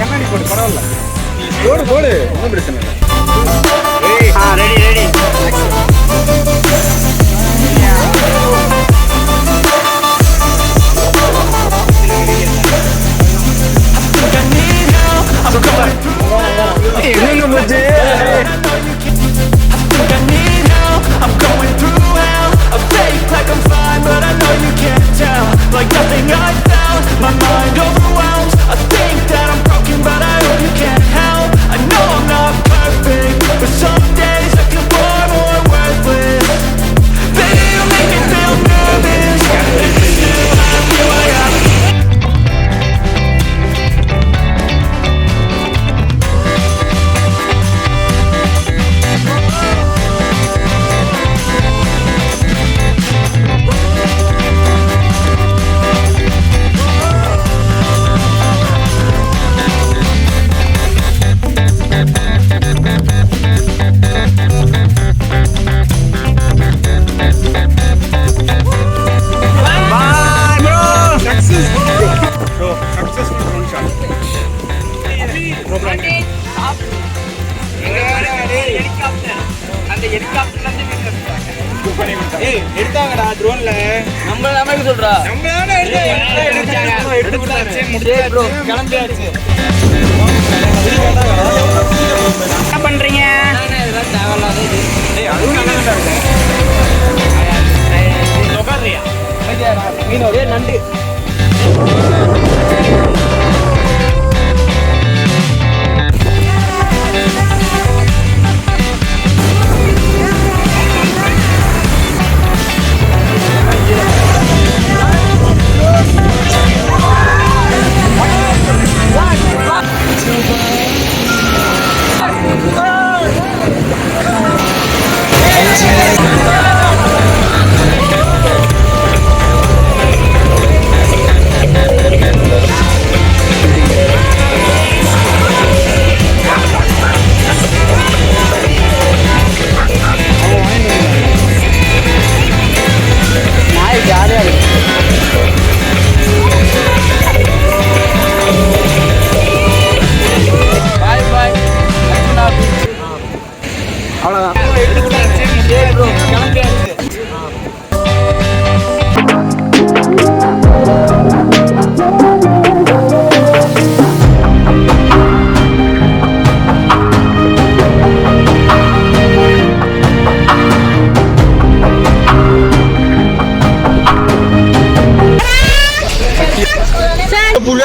கண்ணாடி போடு பரவாயில்ல. போடு ஒன்றும் பிரச்சனை இல்லை. ரெடி என்னங்க போச்சு? I'm going through hell. I fake like I'm fine, but I know you can't tell. Like nothing I found, my mind overwhelms. I think that I'm broken, but I hope you can't help. I know I'm not perfect, but some days I feel far more worthless. Baby, you make me feel nervous. If you knew how I feel, I am. எடுத்தாங்கடா ட்ரோன்ல. நம்ம நமக்கு சொல்றா, நம்ம தான எடுத்து bro கிளம்பியாச்சு. என்ன பண்றீங்க? இதெல்லாம் தேவையில்லாத இது. அதுவும் நல்லா இருக்கு. உட்கார்றியா? மீன் ஒரே நண்டு. புள்ள